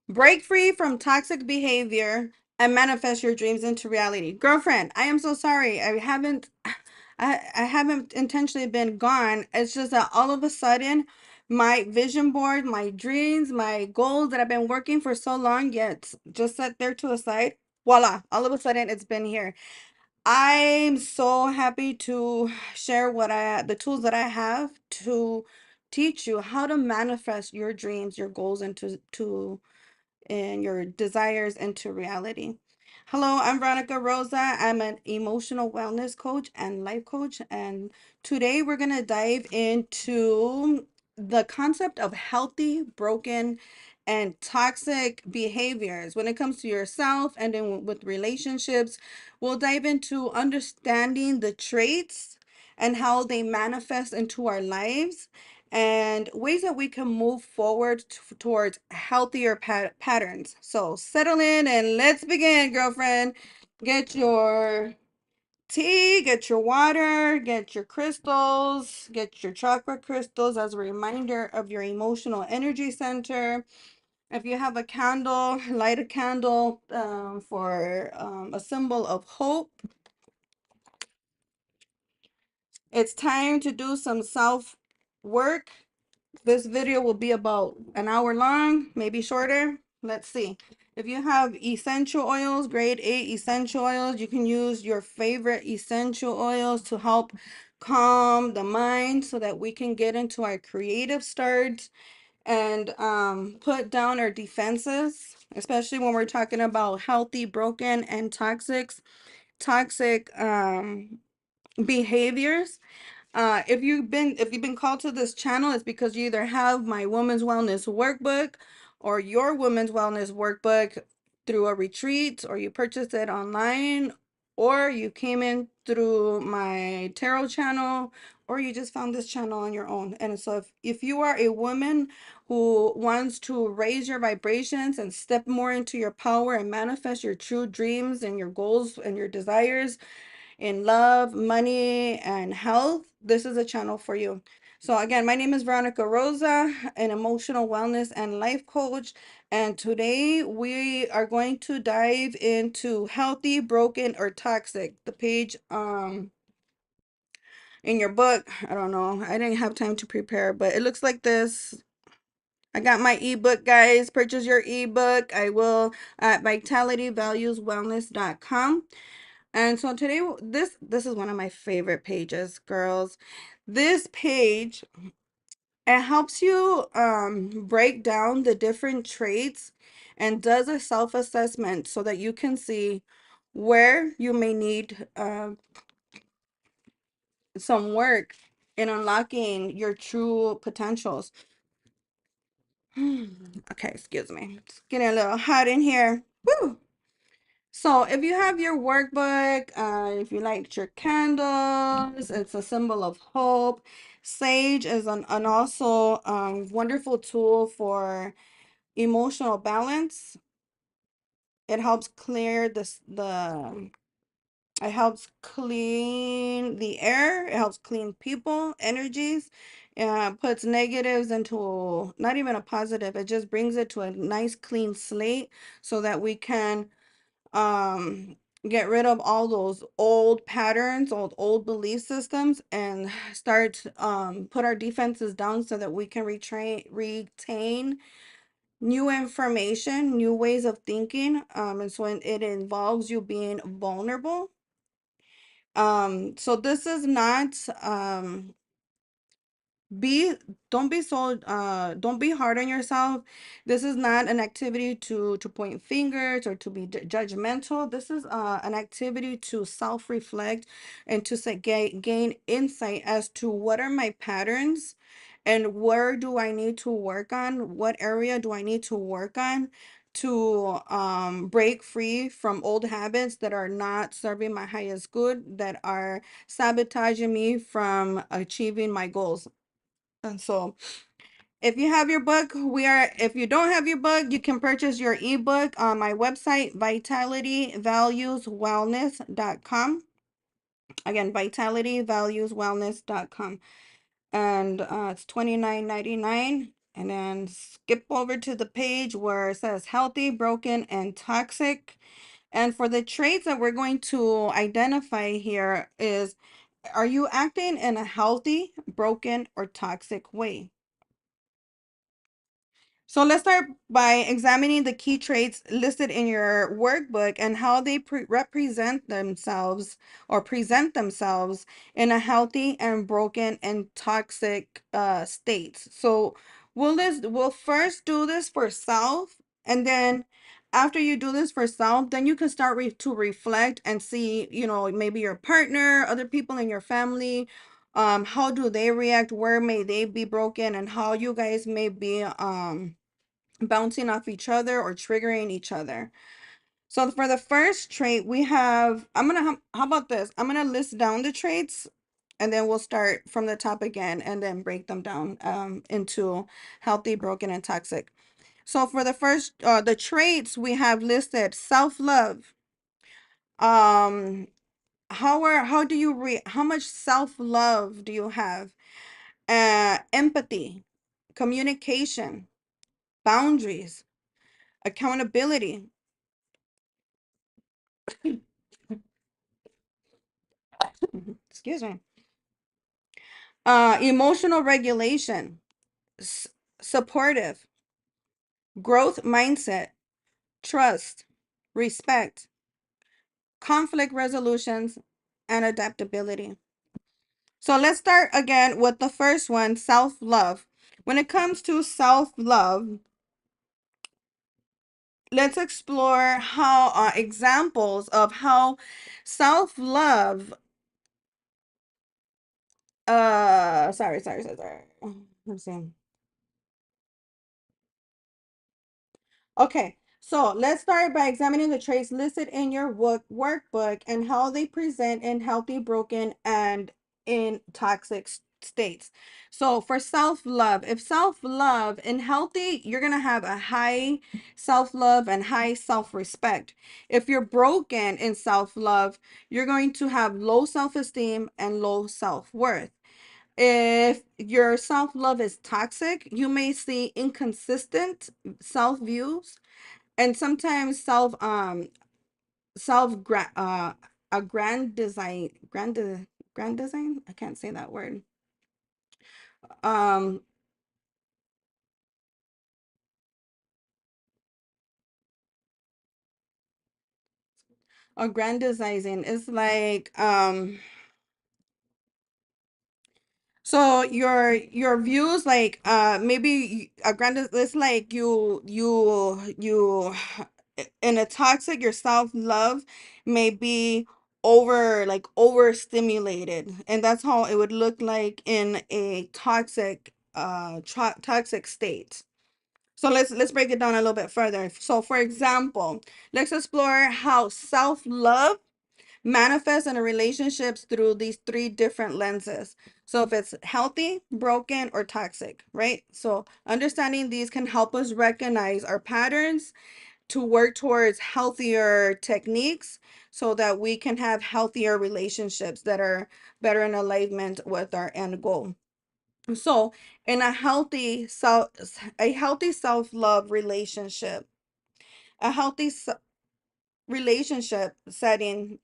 Break free from toxic behavior and manifest your dreams into reality. Girlfriend, I am so sorry. I haven't intentionally been gone. It's just that all of a sudden my vision board, my dreams, my goals that I've been working for so long, yet just set there to the side. Voila, all of a sudden it's been here. I'm so happy to share the tools that I have to teach you how to manifest your dreams, your goals and your desires into reality. Hello, I'm Veronica Rosa. I'm an emotional wellness coach and life coach. And today we're going to dive into the concept of healthy, broken, and toxic behaviors when it comes to yourself and then with relationships. We'll dive into understanding the traits and how they manifest into our lives and ways that we can move forward towards healthier patterns. So settle in and let's begin, girlfriend. Get your tea, get your water, get your crystals, get your chakra crystals as a reminder of your emotional energy center. If you have a candle, light a candle for a symbol of hope. It's time to do some self work. This video will be about an hour long, maybe shorter. Let's see. If you have essential oils, grade 8 essential oils, you can use your favorite essential oils to help calm the mind so that we can get into our creative start and put down our defenses, especially when we're talking about healthy, broken, and toxic behaviors. If you've been called to this channel, it's because you either have my Women's Wellness Workbook or your Women's Wellness Workbook through a retreat, or you purchased it online, or you came in through my tarot channel, or you just found this channel on your own. And so if you are a woman who wants to raise your vibrations and step more into your power and manifest your true dreams and your goals and your desires, in love, money, and health, this is a channel for you. So again, my name is Veronica Rosa, an emotional wellness and life coach. And today we are going to dive into healthy, broken, or toxic. The page in your book, I don't know. I didn't have time to prepare, but it looks like this. I got my ebook, guys. Purchase your ebook. I will at vitalityvalueswellness.com. And so today, this is one of my favorite pages, girls. This page, it helps you break down the different traits and does a self-assessment so that you can see where you may need some work in unlocking your true potentials. Okay, excuse me. It's getting a little hot in here. Woo! So if you have your workbook, if you light your candles, it's a symbol of hope. Sage is an also wonderful tool for emotional balance. It helps clear it helps clean the air. It helps clean people, energies. Puts negatives into not even a positive. It just brings it to a nice clean slate so that we can um get rid of all those old patterns, old belief systems, and start put our defenses down so that we can retain new information, new ways of thinking. And so it involves you being vulnerable. So this is not be don't be so don't be hard on yourself. This is not an activity to point fingers or to be judgmental. This is an activity to self-reflect and to say, gain insight as to what are my patterns and where do I need to work on, what area do I need to work on to break free from old habits that are not serving my highest good, that are sabotaging me from achieving my goals. And so if you have your book, if you don't have your book, you can purchase your ebook on my website, vitalityvalueswellness.com. Again, vitalityvalueswellness.com. And it's $29.99. And then skip over to the page where it says healthy, broken, and toxic. And for the traits that we're going to identify here is, are you acting in a healthy, broken, or toxic way? So let's start by examining the key traits listed in your workbook and how they represent themselves or present themselves in a healthy and broken and toxic states. So we'll first do this for self, and then after you do this for self, then you can start to reflect and see, maybe your partner, other people in your family, how do they react, where may they be broken, and how you guys may be bouncing off each other or triggering each other. So for the first trait, we have, how about this? I'm gonna list down the traits, and then we'll start from the top again and then break them down into healthy, broken, and toxic. So for the first, the traits we have listed: self-love. Um, how do you how much self-love do you have? Empathy, communication, boundaries, accountability. Excuse me. Emotional regulation, s- supportive, growth mindset, trust, respect, conflict resolutions, and adaptability. So let's start again with the first one, self-love. When it comes to self-love, let's explore how examples of how self-love sorry. Let's see. Okay, so let's start by examining the traits listed in your workbook and how they present in healthy, broken, and in toxic states. So for self-love, if self-love in healthy, you're gonna have a high self-love and high self-respect. If you're broken in self-love, you're going to have low self-esteem and low self-worth. If your self-love is toxic, you may see inconsistent self-views and sometimes self a grand design grand design. I can't say that word. Um Aggrandizing is like so your views, like maybe a grand, it's like you in a toxic, your self-love may be overstimulated, and that's how it would look like in a toxic toxic state. So let's break it down a little bit further. So for example, let's explore how self-love manifest in a relationships through these three different lenses. So if it's healthy, broken, or toxic, right? So understanding these can help us recognize our patterns to work towards healthier techniques so that we can have healthier relationships that are better in alignment with our end goal. So in a healthy self-love relationship, a healthy relationship setting,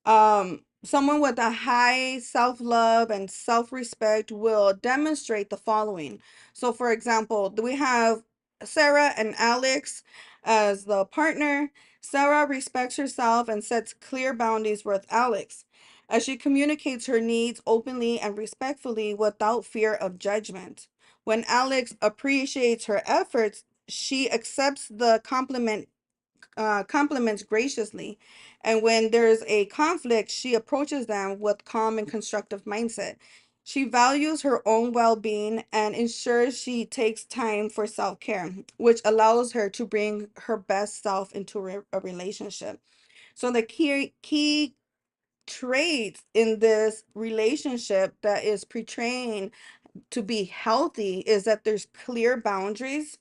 someone with a high self-love and self-respect will demonstrate the following. So for example, we have Sarah and Alex as the partner. Sarah respects herself and sets clear boundaries with Alex as she communicates her needs openly and respectfully without fear of judgment. When Alex appreciates her efforts, she accepts the compliments graciously. And when there's a conflict, she approaches them with calm and constructive mindset. She values her own well being and ensures she takes time for self care, which allows her to bring her best self into a relationship. So, the key traits in this relationship that is portraying to be healthy is that there's clear boundaries,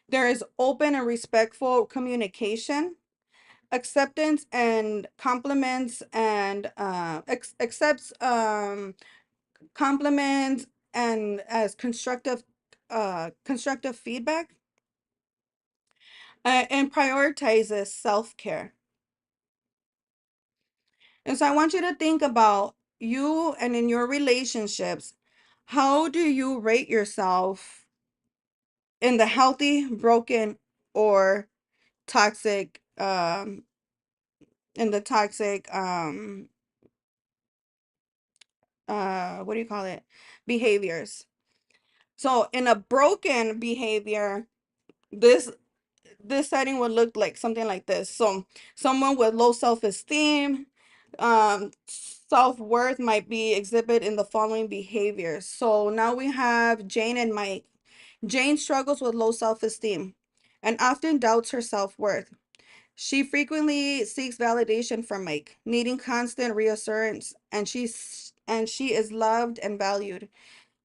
there is open and respectful communication, acceptance and compliments, and accepts compliments and as constructive constructive feedback, and prioritizes self-care. And so I want you to think about you and in your relationships, how do you rate yourself in the healthy, broken, or toxic, in the toxic, what do you call it? Behaviors. So in a broken behavior, this this setting would look like something like this. So someone with low self-esteem, self-worth might be exhibit in the following behaviors. So now we have Jane and Mike. Jane struggles with low self-esteem and often doubts her self-worth. She frequently seeks validation from Mike, needing constant reassurance, and she is loved and valued.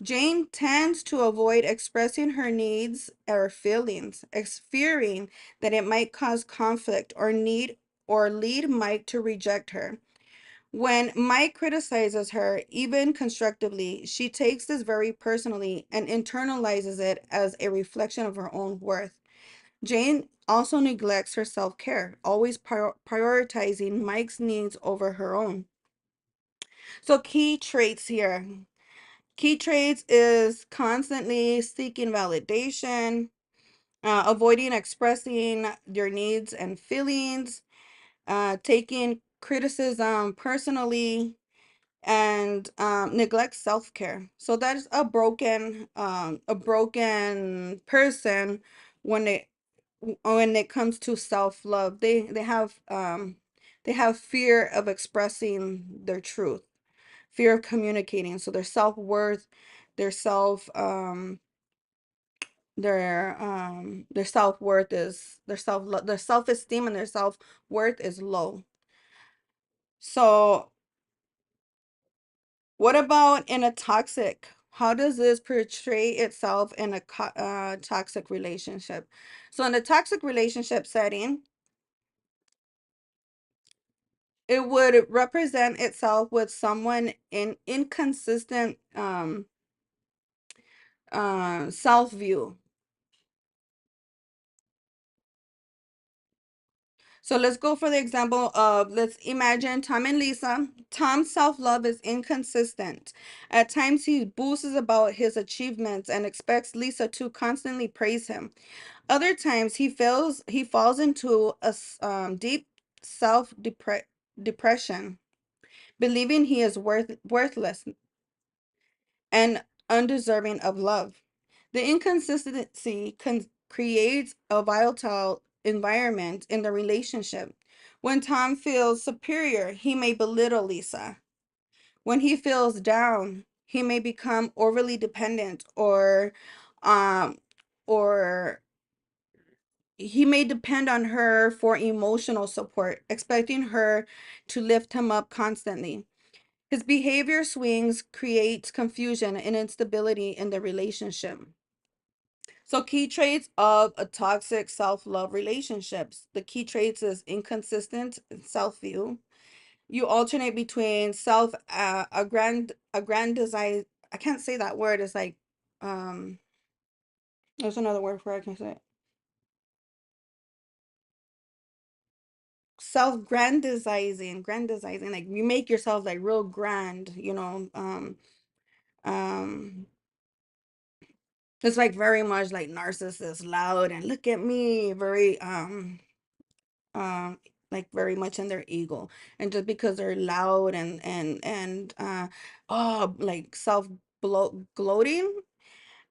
Jane tends to avoid expressing her needs or feelings, fearing that it might cause conflict or lead Mike to reject her. When Mike criticizes her, even constructively, she takes this very personally and internalizes it as a reflection of her own worth. Jane also neglects her self-care, always prioritizing Mike's needs over her own. So key traits here. Key traits is constantly seeking validation, avoiding expressing your needs and feelings, taking criticism personally, and neglect self-care. So that's a broken person when it comes to self-love. They have fear of expressing their truth, fear of communicating. So their self-worth, their self their self-worth is their self-esteem and their self-worth is low. So what about in a toxic? How does this portray itself in a toxic relationship? So in a toxic relationship setting, it would represent itself with someone in inconsistent self-view. So let's go for the example of, let's imagine Tom and Lisa. Tom's self-love is inconsistent. At times he boasts about his achievements and expects Lisa to constantly praise him. Other times he falls into a deep depression, believing he is worthless and undeserving of love. The inconsistency creates a volatile environment in the relationship. When Tom feels superior, he may belittle Lisa. When he feels down, he may become overly dependent um or he may depend on her for emotional support, expecting her to lift him up constantly. His behavior swings create confusion and instability in the relationship. So key traits of a toxic self-love relationships. The key traits is inconsistent self-view. You alternate between self aggrandize. I can't say that word. It's like um there's another word for it. I can say it. Grandizing, like you make yourself like real grand, um it's like very much like narcissist, loud, and look at me, very um like very much in their ego, and just because they're loud and oh, like self gloating,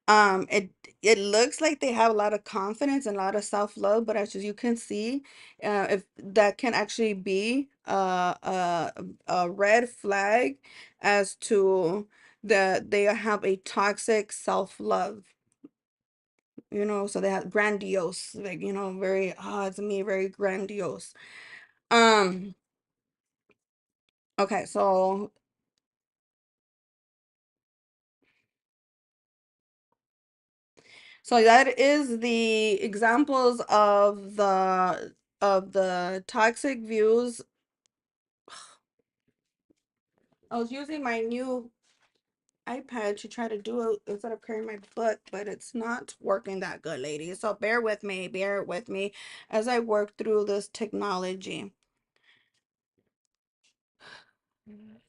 it looks like they have a lot of confidence and a lot of self-love, but as you can see, if that can actually be a red flag as to that they have a toxic self-love, so they have grandiose, like, very, it's me, very grandiose. um okay, so that is the examples of the toxic views. I was using my new iPad to try to do it instead of carrying my book, but it's not working that good, ladies. So bear with me as I work through this technology.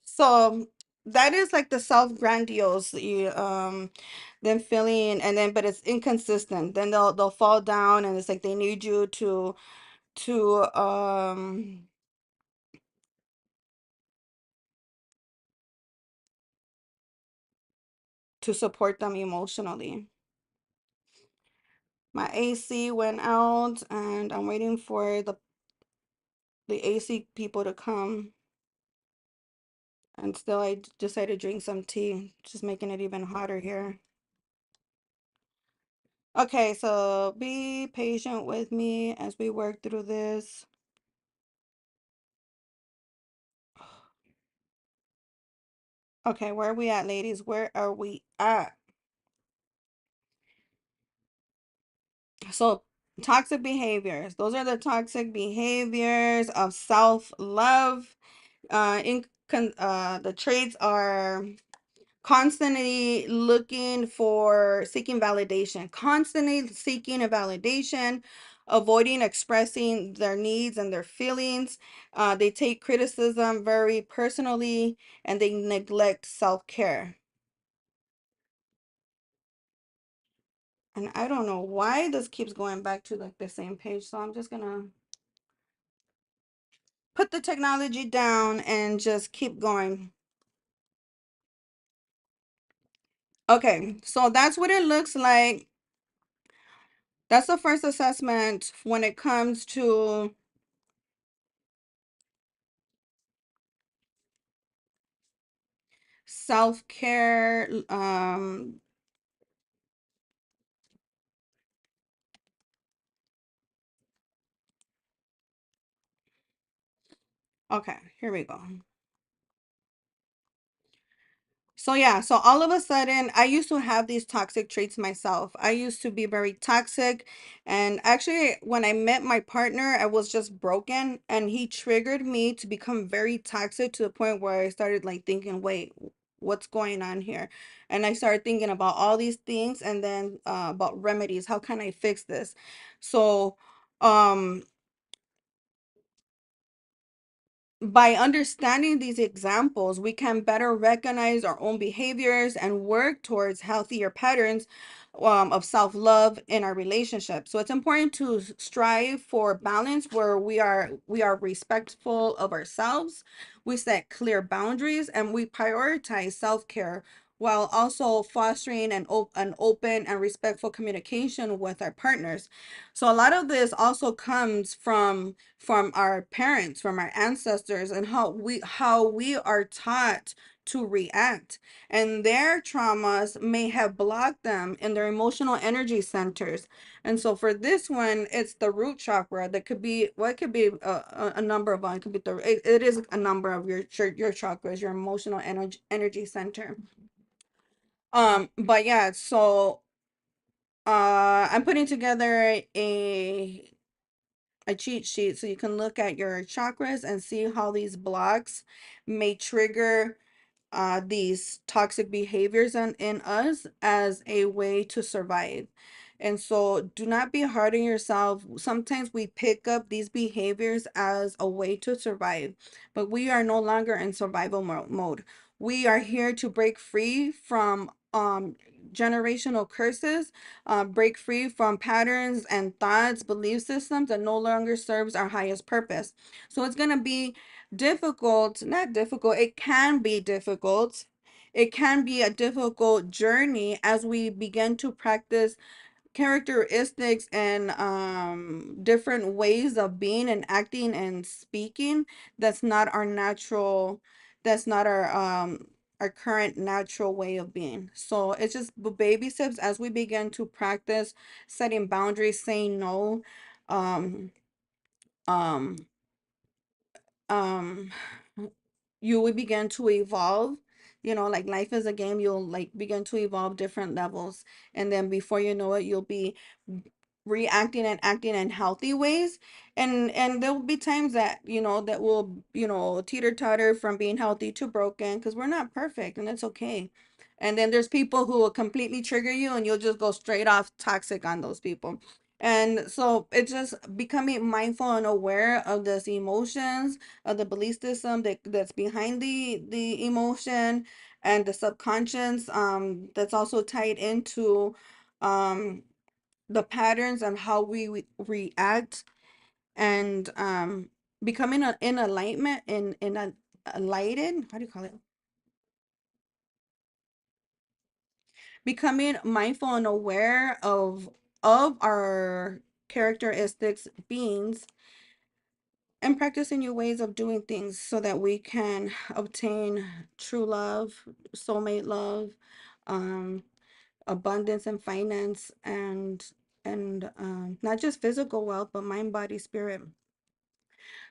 So that is like the self grandiose, them feeling, and then but it's inconsistent. Then they'll fall down, and it's like they need you to to support them emotionally. My AC went out, and I'm waiting for the AC people to come. And still, I decided to drink some tea, just making it even hotter here. Okay, so be patient with me as we work through this. Okay, where are we at, ladies? Where are we at? So, toxic behaviors. Those are the toxic behaviors of self-love. The traits are constantly looking for seeking validation, constantly seeking a validation, avoiding expressing their needs and their feelings. They take criticism very personally, and they neglect self-care. And I don't know why this keeps going back to like the same page, so I'm just gonna put the technology down and just keep going. Okay, so that's what it looks like. That's the first assessment when it comes to self-care. Okay, here we go. So yeah, so all of a sudden, I used to have these toxic traits myself. I used to be very toxic, and actually, when I met my partner, I was just broken, and he triggered me to become very toxic to the point where I started like thinking, wait, what's going on here? And I started thinking about all these things, and then about remedies. How can I fix this? So, um, by understanding these examples, we can better recognize our own behaviors and work towards healthier patterns of self-love in our relationships. So it's important to strive for balance where we are respectful of ourselves, we set clear boundaries, and we prioritize self-care while also fostering an open and respectful communication with our partners. So a lot of this also comes from our parents, from our ancestors, and how we are taught to react. And their traumas may have blocked them in their emotional energy centers. And so for this one, it's the root chakra. That could be, well, it could be a number of them. It could be it is a number of your chakras, your emotional energy center. But yeah, so I'm putting together a cheat sheet so you can look at your chakras and see how these blocks may trigger these toxic behaviors in us as a way to survive. And so do not be hard on yourself. Sometimes we pick up these behaviors as a way to survive, but we are no longer in survival mode. We are here to break free from generational curses, break free from patterns and thoughts, belief systems that no longer serves our highest purpose. So it's going to be difficult, not difficult, it can be difficult. It can be a difficult journey as we begin to practice characteristics and different ways of being and acting and speaking that's not our natural, that's not our current natural way of being. So it's just baby steps as we begin to practice setting boundaries, saying no, um um um you will begin to evolve. Like life is a game. You'll like begin to evolve different levels, and then before you know it, you'll be reacting and acting in healthy ways. And there will be times that that will teeter totter from being healthy to broken, because we're not perfect, and it's okay. And then there's people who will completely trigger you and you'll just go straight off toxic on those people. And so it's just becoming mindful and aware of this emotions, of the belief system that's behind the emotion, and the subconscious that's also tied into um the patterns and how we react, and becoming in alignment, in a enlightened, how do you call it, becoming mindful and aware of our characteristics, beings, and practicing new ways of doing things so that we can obtain true love, soulmate love, um abundance and finance, and not just physical wealth, but mind, body, spirit.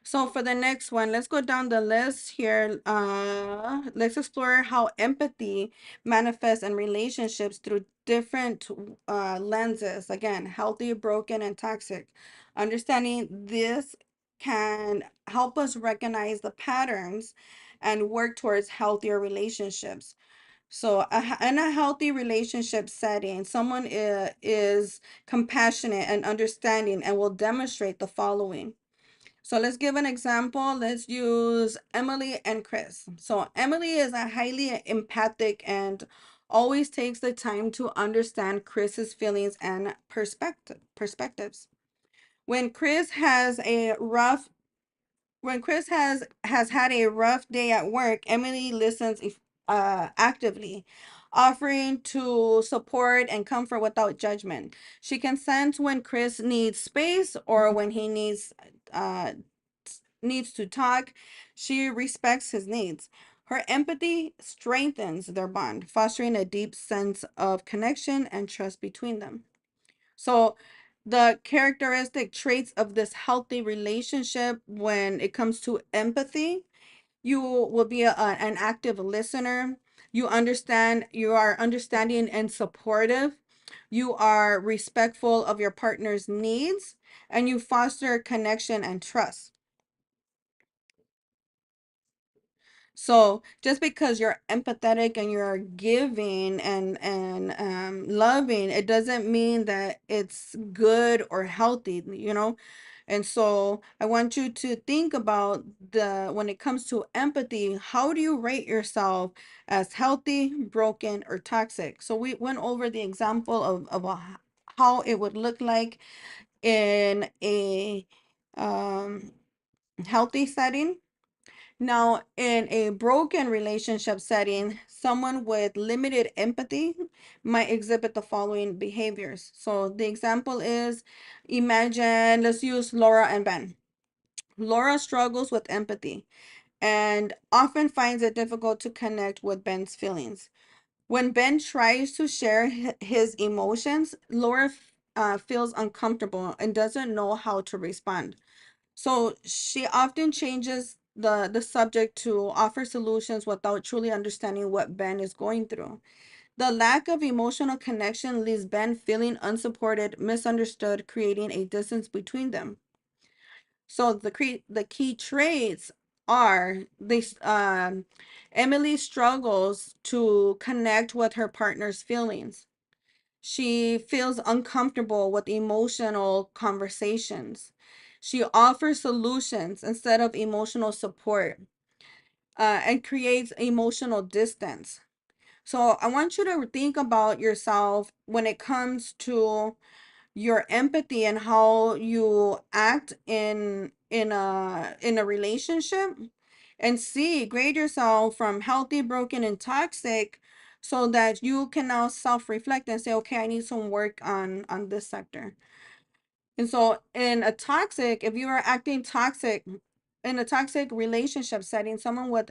So for the next one, let's go down the list here. Let's explore how empathy manifests in relationships through different lenses. Again, healthy, broken, and toxic. Understanding this can help us recognize the patterns and work towards healthier relationships. So, in a healthy relationship setting, someone is compassionate and understanding and will demonstrate the following. So let's give an example. Let's use Emily and Chris. So Emily is a highly empathic and always takes the time to understand Chris's feelings and perspectives. When Chris has a rough when Chris has had a rough day at work, Emily listens actively, offering to support and comfort without judgment. She can sense when Chris needs space or when he uh, needs to talk. She respects his needs. Her empathy strengthens their bond, fostering a deep sense of connection and trust between them. So, the characteristic traits of this healthy relationship when it comes to empathy, you will be an active listener. You are understanding and supportive. You are respectful of your partner's needs, and you foster connection and trust. So just because you're empathetic and you're giving and loving, it doesn't mean that it's good or healthy, you know? And so I want you to think about the when it comes to empathy, how do you rate yourself as healthy, broken, or toxic? So we went over the example how it would look like in a um, healthy setting. Now, in a broken relationship setting, someone with limited empathy might exhibit the following behaviors. So, the example is, imagine, let's use Laura and Ben. Laura struggles with empathy and often finds it difficult to connect with Ben's feelings. When Ben tries to share his emotions, Laura feels uncomfortable and doesn't know how to respond. So she often changes the subject to offer solutions without truly understanding what Ben is going through. The lack of emotional connection leaves Ben feeling unsupported, misunderstood, creating a distance between them. So the key traits are this Emily struggles to connect with her partner's feelings. She feels uncomfortable with emotional conversations. She offers solutions instead of emotional support, and creates emotional distance. So I want you to think about yourself when it comes to your empathy and how you act in a relationship, and see, grade yourself from healthy, broken, and toxic, so that you can now self-reflect and say, okay, I need some work on this sector. And so in a toxic, if you are acting toxic in a toxic relationship setting, someone with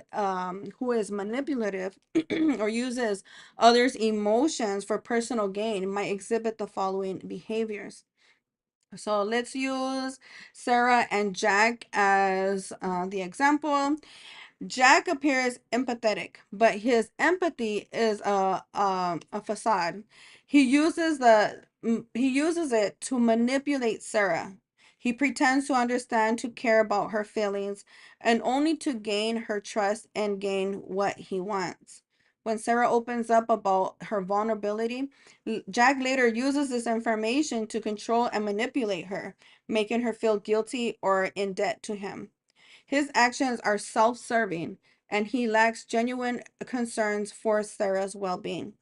who is manipulative or uses others' emotions for personal gain might exhibit the following behaviors. So let's use Sarah and Jack as the example. Jack appears empathetic, but his empathy is a facade. He uses it to manipulate Sarah. He pretends to understand, to care about her feelings, and only to gain her trust and gain what he wants. when Sarah opens up about her vulnerability, Jack later uses this information to control and manipulate her, making her feel guilty or in debt to him. His actions are self serving, and he lacks genuine concerns for Sarah's well being.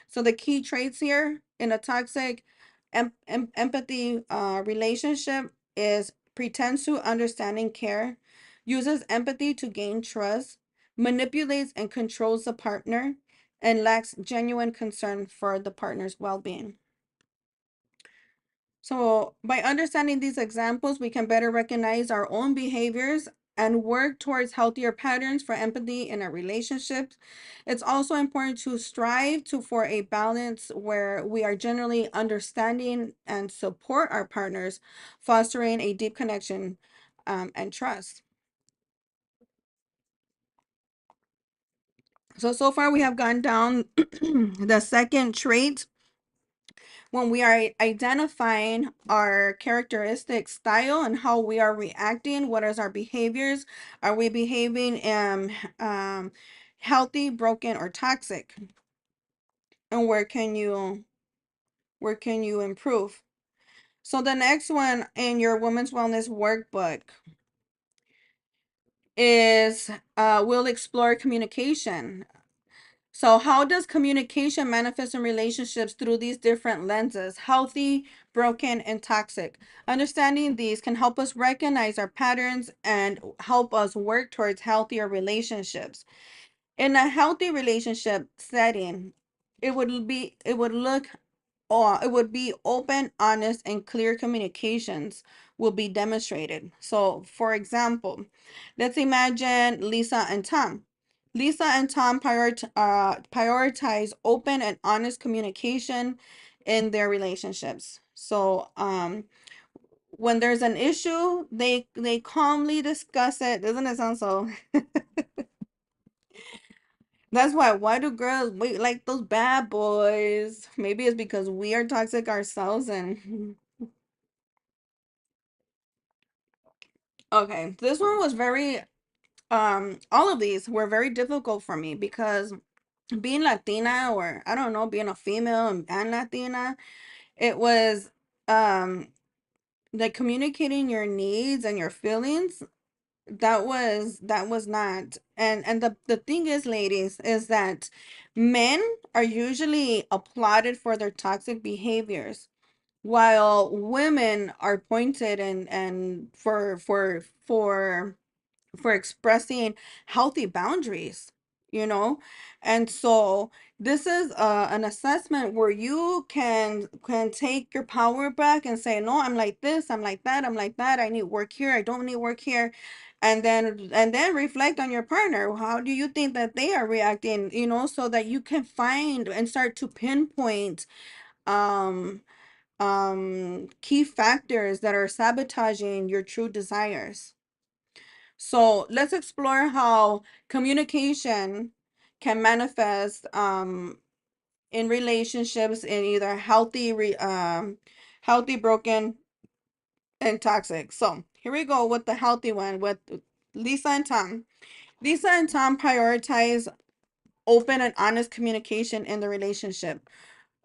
So, the key traits here in a toxic empathy relationship is pretends to understand and care, uses empathy to gain trust, manipulates and controls the partner, and lacks genuine concern for the partner's well being. So, by understanding these examples, we can better recognize our own behaviors and work towards healthier patterns for empathy in our relationships. It's also important to strive to for a balance where we are generally understanding and support our partners, fostering a deep connection and trust. So far we have gone down the second trait when we are identifying our characteristic style and how we are reacting. What is our behaviors? Are we behaving healthy, broken, or toxic? And where can you improve? So the next one in your women's wellness workbook is we'll explore communication. So, how does communication manifest in relationships through these different lenses, healthy, broken, and toxic? Understanding these can help us recognize our patterns and help us work towards healthier relationships. In a healthy relationship setting, it would be open, honest, and clear communications will be demonstrated. So, for example, let's imagine Lisa and Tom. Lisa and Tom prioritize open and honest communication in their relationships. So, when there's an issue, they calmly discuss it. Doesn't it sound so? That's why do girls wait like those bad boys? Maybe it's because we are toxic ourselves and okay, this one was very all of these were very difficult for me because being Latina, or I don't know, being a female and Latina, it was um like communicating your needs and your feelings. That was not. And the thing is, ladies, is that men are usually applauded for their toxic behaviors, while women are pointed and for expressing healthy boundaries, you know. And so this is an assessment where you can take your power back and say, no, I'm like this, I'm like that, I'm like that, I need work here, I don't need work here. And then reflect on your partner. How do you think that they are reacting, so that you can find and start to pinpoint um key factors that are sabotaging your true desires. So let's explore how communication can manifest in relationships in either healthy, broken, and toxic. So here we go with the healthy one with Lisa and Tom. Lisa and Tom prioritize open and honest communication in the relationship.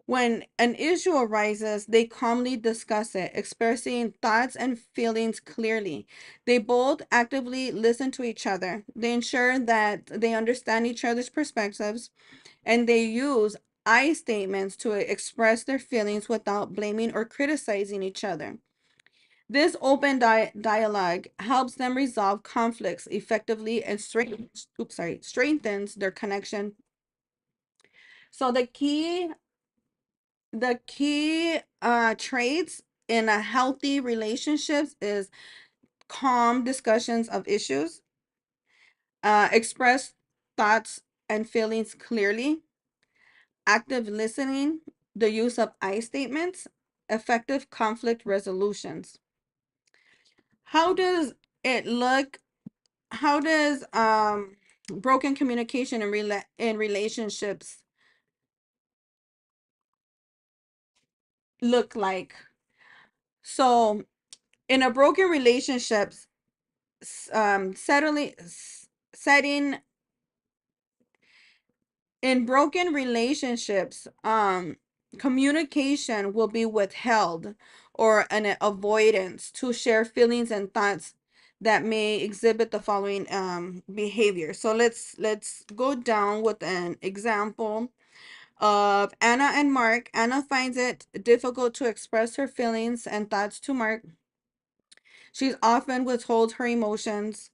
When an issue arises, they calmly discuss it, expressing thoughts and feelings clearly. They both actively listen to each other. They ensure that they understand each other's perspectives, and they use I statements to express their feelings without blaming or criticizing each other. This open dialogue helps them resolve conflicts effectively and strengthens their connection. So the key traits in a healthy relationships is calm discussions of issues, express thoughts and feelings clearly, active listening, the use of I statements, effective conflict resolutions. How does it look? How does broken communication in relationships look like? So in a broken relationships, settling setting In broken relationships, communication will be withheld or an avoidance to share feelings and thoughts that may exhibit the following behavior. So let's go down with an example of Anna and Mark. Anna finds it difficult to express her feelings and thoughts to Mark. She often withholds her emotions,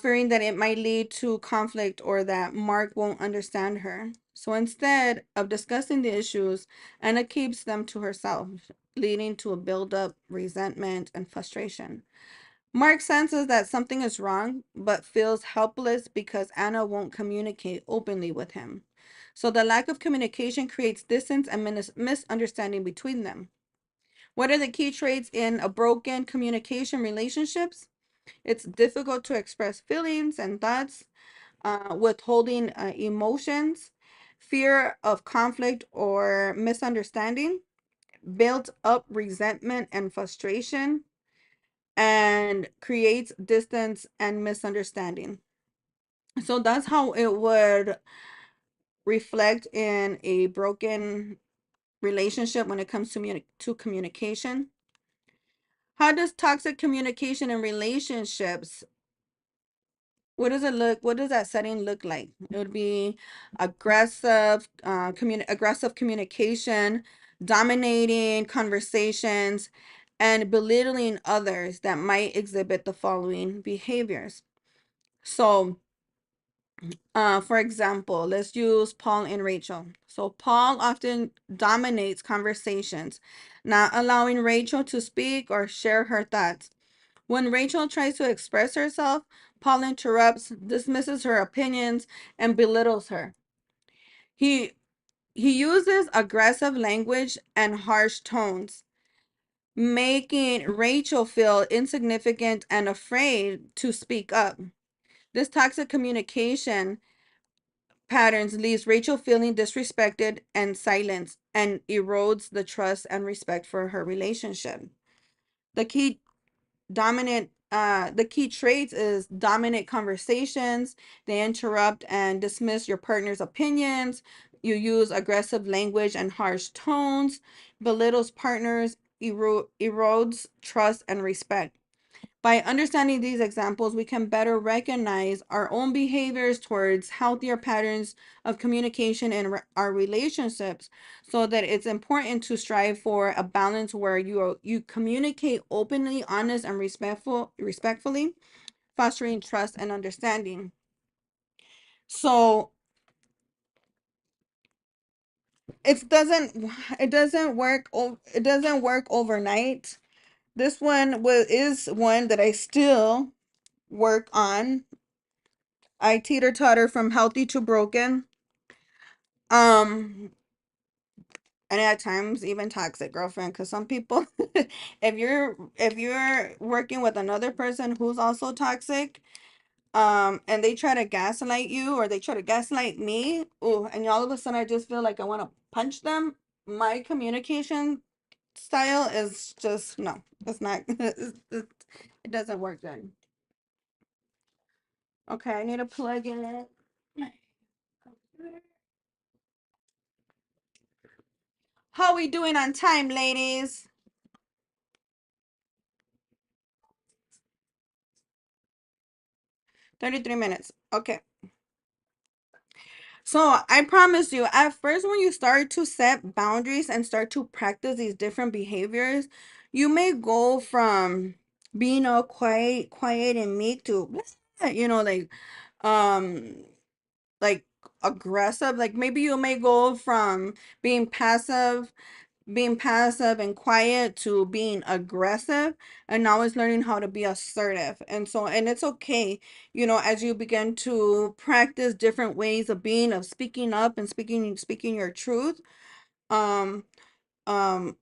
fearing that it might lead to conflict or that Mark won't understand her. So instead of discussing the issues, Anna keeps them to herself, leading to a buildup, resentment, and frustration. Mark senses that something is wrong, but feels helpless because Anna won't communicate openly with him. So the lack of communication creates distance and misunderstanding between them. What are the key traits in a broken communication relationships? It's difficult to express feelings and thoughts, withholding emotions, fear of conflict or misunderstanding, built up resentment and frustration, and creates distance and misunderstanding. So that's how it would reflect in a broken relationship when it comes to communication. How does toxic communication in relationships, what does that setting look like? It would be aggressive communication, dominating conversations, and belittling others that might exhibit the following behaviors. So for example, let's use Paul and Rachel. So Paul often dominates conversations, not allowing Rachel to speak or share her thoughts. When Rachel tries to express herself, Paul interrupts, dismisses her opinions, and belittles her. He he uses aggressive language and harsh tones, making Rachel feel insignificant and afraid to speak up. This toxic communication patterns leaves Rachel feeling disrespected and silenced and erodes the trust and respect for her relationship. The key the key traits is dominant conversations. They interrupt and dismiss your partner's opinions. You use aggressive language and harsh tones, belittles partners, erodes trust and respect. By understanding these examples, we can better recognize our own behaviors towards healthier patterns of communication in our relationships, so that it's important to strive for a balance where you communicate openly, honest, and respectfully, fostering trust and understanding. So it doesn't work it doesn't work overnight. This one is one that I still work on. I teeter totter from healthy to broken. Um, and at times even toxic, girlfriend. Because some people, if you're working with another person who's also toxic, and they try to gaslight you or they try to gaslight me, oh, and all of a sudden I just feel like I want to punch them. My communication style is just no, it's not. It doesn't work good. Okay, I need to plug in it. How we doing on time, ladies? 33 minutes. Okay. So I promise you, at first, when you start to set boundaries and start to practice these different behaviors, you may go from being all quiet and meek to, um, like aggressive. Like maybe you may go from being passive and quiet to being aggressive, and now it's learning how to be assertive. And it's okay, as you begin to practice different ways of being, of speaking up and speaking your truth. um um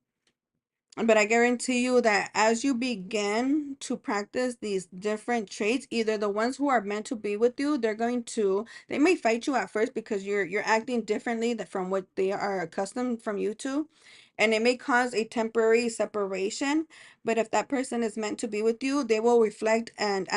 but I guarantee you that as you begin to practice these different traits, either the ones who are meant to be with you, they may fight you at first because you're acting differently from what they are accustomed from you to. And it may cause a temporary separation. But if that person is meant to be with you, they will reflect and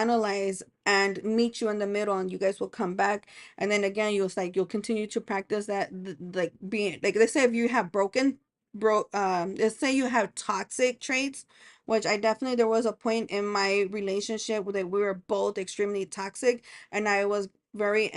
and meet you in the middle, and you guys will come back. And then again, you'll continue to practice that, like being like, let's say if you have let's say you have toxic traits, which I definitely, there was a point in my relationship where we were both extremely toxic, and I was very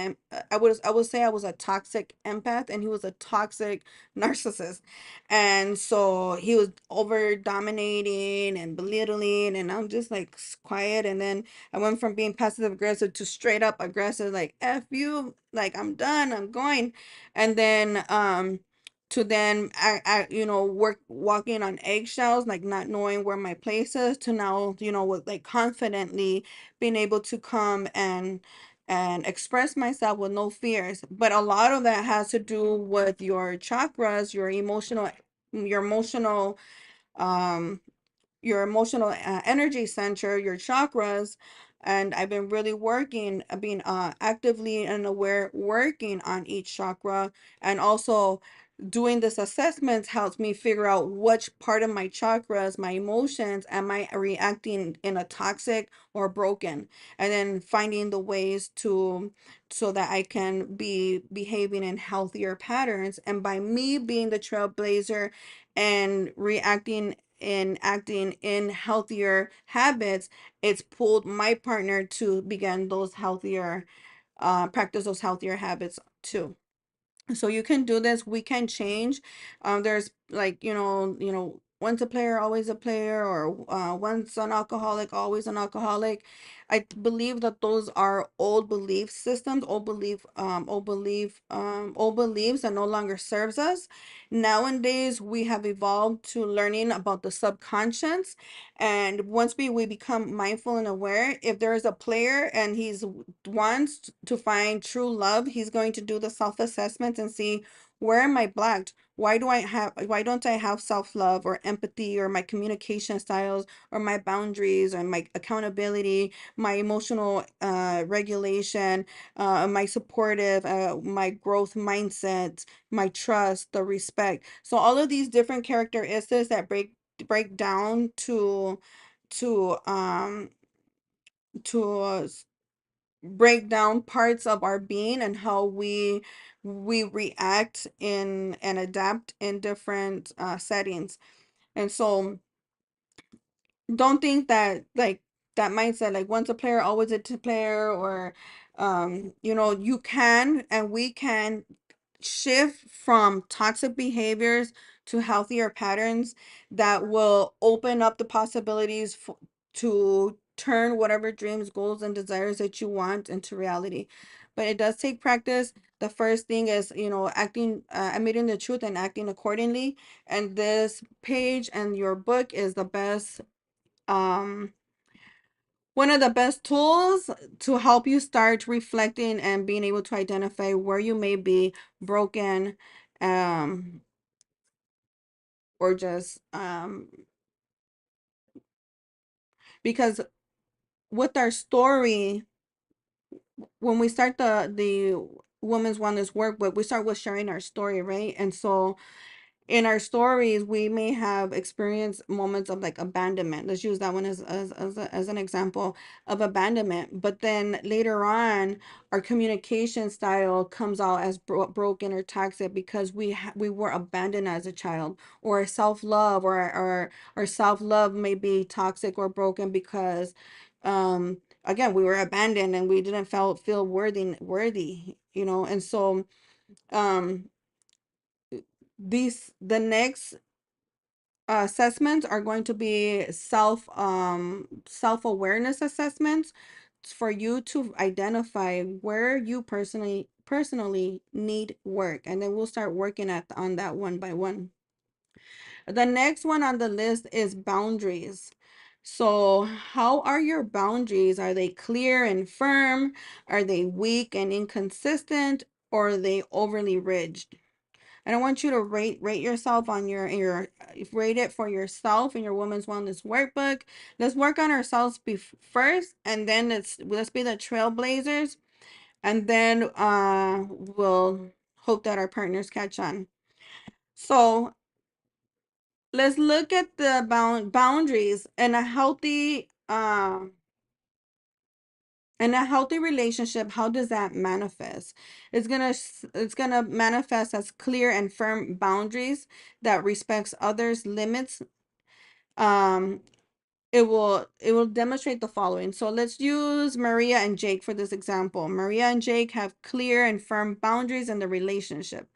I would say I was a toxic empath, and he was a toxic narcissist. And so he was over dominating and belittling, and I'm just like quiet. And then I went from being passive aggressive to straight up aggressive, like F you, like I'm done, I'm going. And then to then walking on eggshells, like not knowing where my place is, to now, with like confidently being able to come and express myself with no fears. But a lot of that has to do with your chakras, your emotional um energy center, your chakras. And I've been really working, being actively and aware, working on each chakra. And also doing this assessment helps me figure out which part of my chakras, my emotions, am I reacting in a toxic or broken. And then finding the ways to, so that I can be behaving in healthier patterns. And by me being the trailblazer and reacting in acting in healthier habits, it's pulled my partner to begin those healthier, practice those healthier habits too. So you can do this, we can change. There's like, once a player always a player, or once an alcoholic always an alcoholic. I believe that those are old belief systems, old beliefs that no longer serves us. Nowadays we have evolved to learning about the subconscious. And once we become mindful and aware, if there is a player and he's wants to find true love, he's going to do the self-assessment and see, where am I blocked? Why don't I have self-love or empathy, or my communication styles, or my boundaries, or my accountability, my emotional regulation, my supportive, my growth mindset, my trust, the respect. So all of these different characteristics that break down to to break down parts of our being, and how we react in and adapt in different settings. And so don't think that, like, that mindset, like once a player always a player, or you can, and we can shift from toxic behaviors to healthier patterns that will open up the possibilities to turn whatever dreams, goals, and desires that you want into reality. But it does take practice. The first thing is, admitting the truth and acting accordingly. And this page and your book is the best, um, one of the best tools to help you start reflecting and being able to identify where you may be broken, um, or just because with our story, when we start the Women's Wellness Workbook, we start with sharing our story, right? And so in our stories, we may have experienced moments of like abandonment. Let's use that one as an example of abandonment. But then later on, our communication style comes out as broken or toxic, because we were abandoned as a child, or our self-love, or our self-love may be toxic or broken because, again, we were abandoned and we didn't feel worthy, and so um the next assessments are going to be self-awareness assessments for you to identify where you personally need work, and then we'll start working on that one by one. The next one on the list is boundaries. So how are your boundaries? Are they clear and firm? Are they weak and inconsistent? Or are they overly rigid? And I want you to rate yourself on your rate it for yourself in your Women's Wellness Workbook. Let's work on ourselves first, and then let's be the trailblazers, and then we'll hope that our partners catch on. So let's look at the boundaries and a healthy In a healthy relationship, how does that manifest? It's gonna manifest as clear and firm boundaries that respects others' limits. Um, it will demonstrate the following. So let's use Maria and Jake for this example. Maria and Jake have clear and firm boundaries in the relationship.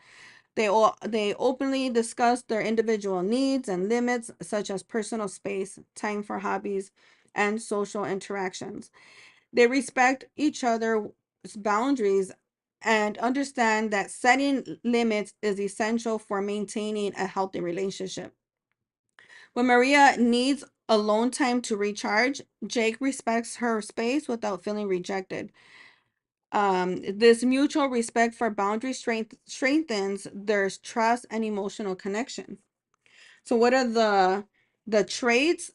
They openly discuss their individual needs and limits, such as personal space, time for hobbies, and social interactions. They respect each other's boundaries and understand that setting limits is essential for maintaining a healthy relationship. When Maria needs alone time to recharge, Jake respects her space without feeling rejected. This mutual respect for boundary strengthens their trust and emotional connection. So, what are the traits?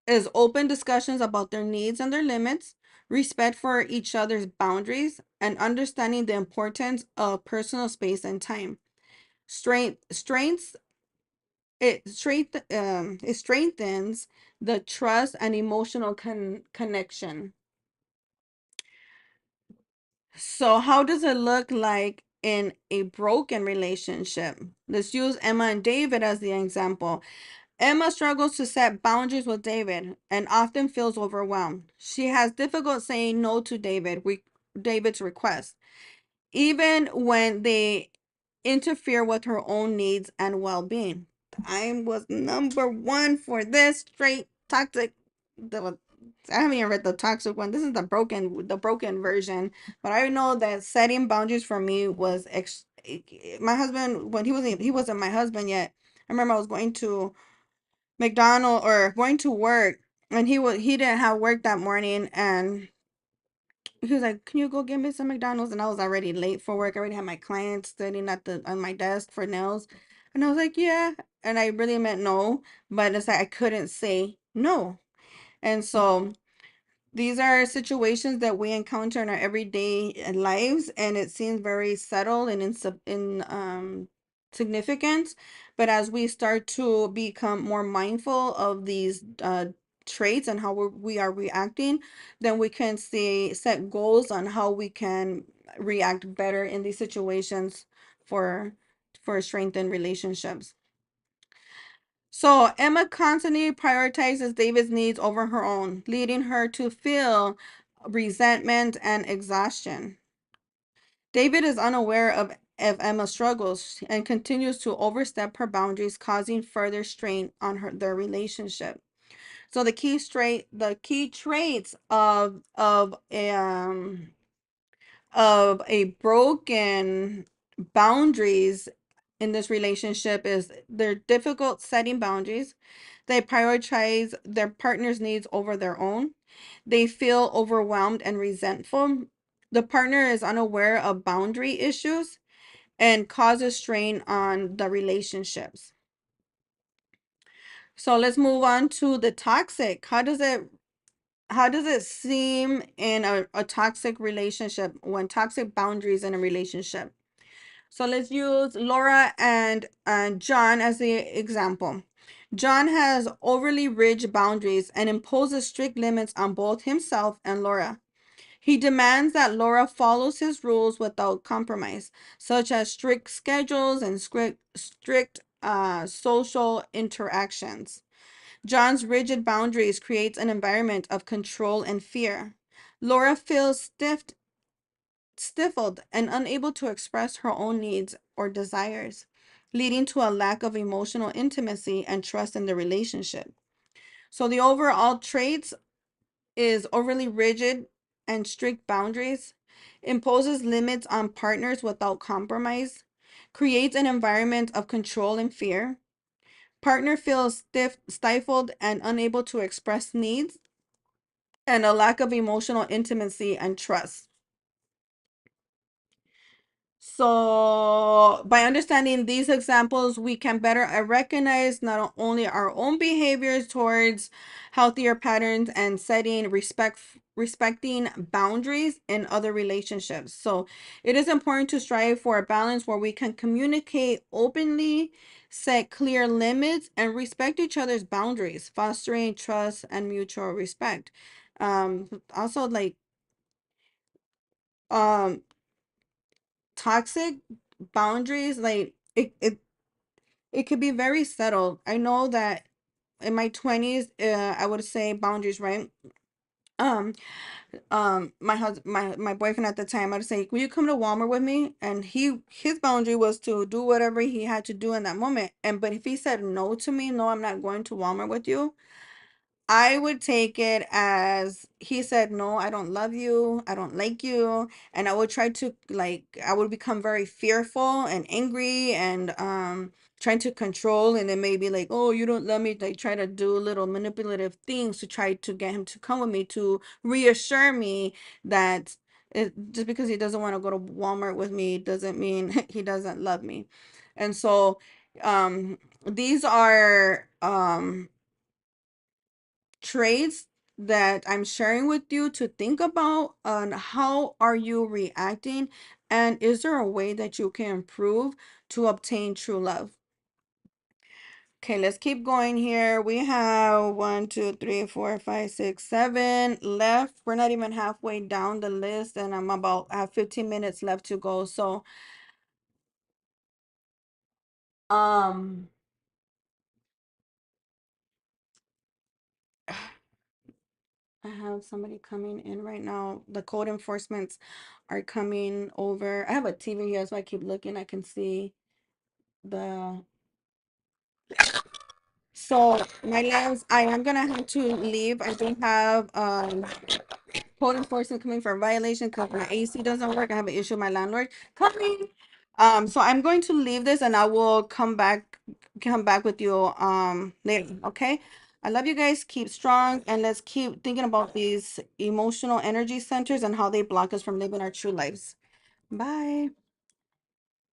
Is open discussions about their needs and their limits, respect for each other's boundaries, and understanding the importance of personal space and time. Strengths it strengthens the trust and emotional connection. So how does it look like in a broken relationship? Let's use Emma and David as the example. Emma struggles to set boundaries with David and often feels overwhelmed. She has difficult saying no to David's request, even when they interfere with her own needs and well-being. I was number one for this straight toxic. I haven't even read the toxic one. This is the broken version. But I know that setting boundaries for me was my husband when he wasn't my husband yet. I remember I was going to McDonald or going to work, and he didn't have work that morning, and he was like, "Can you go get me some McDonald's?" And I was already late for work. I already had my client sitting on my desk for nails, and I was like, "Yeah," and I really meant no, but it's like I couldn't say no, and so these are situations that we encounter in our everyday lives, and it seems very subtle and in significance. But as we start to become more mindful of these traits and how we are reacting, then we can set goals on how we can react better in these situations for strengthened relationships. So Emma constantly prioritizes David's needs over her own, leading her to feel resentment and exhaustion. David is unaware of Emma's struggles and continues to overstep her boundaries, causing further strain on their relationship. So the key traits of a broken boundaries in this relationship is they're difficult setting boundaries. They prioritize their partner's needs over their own. They feel overwhelmed and resentful. The partner is unaware of boundary issues and causes strain on the relationships. So let's move on to the toxic. How does it seem in a toxic relationship when toxic boundaries in a relationship? So let's use Laura and John as the example. John has overly rigid boundaries and imposes strict limits on both himself and Laura. He demands that Laura follows his rules without compromise, such as strict schedules and strict social interactions. John's rigid boundaries creates an environment of control and fear. Laura feels stifled and unable to express her own needs or desires, leading to a lack of emotional intimacy and trust in the relationship. So the overall traits is overly rigid and strict boundaries, imposes limits on partners without compromise, creates an environment of control and fear. Partner feels stifled and unable to express needs, and a lack of emotional intimacy and trust. So, by understanding these examples, we can better recognize not only our own behaviors towards healthier patterns and respecting boundaries in other relationships. So, it is important to strive for a balance where we can communicate openly, set clear limits, and respect each other's boundaries, fostering trust and mutual respect. Also, like Um, toxic boundaries, like it could be very subtle. I know that in my 20s, I would say boundaries, right? Um, my husband, my boyfriend at the time, I'd say, "Will you come to Walmart with me?" And his boundary was to do whatever he had to do in that moment. And but if he said no to me, no, I'm not going to Walmart with you, I would take it as he said, no, I don't love you. I don't like you. And I would try to like, I would become very fearful and angry and trying to control. And then maybe like, oh, you don't love me. Like try to do little manipulative things to try to get him to come with me to reassure me that just because he doesn't want to go to Walmart with me doesn't mean he doesn't love me. And so um, these are traits that I'm sharing with you to think about on how are you reacting and is there a way that you can improve to obtain true love. Okay, let's keep going here. We have 1, 2, 3, 4, 5, 6, 7 left. We're not even halfway down the list and I have 15 minutes left to go. So um I have somebody coming in right now. The code enforcements are coming over. I have a TV here, so I keep looking. I can see the. So my loves, I am gonna have to leave. I do have code enforcement coming for a violation because my AC doesn't work. I have an issue with my landlord coming. So I'm going to leave this and I will come back with you later. Okay. I love you guys. Keep strong and let's keep thinking about these emotional energy centers and how they block us from living our true lives. Bye.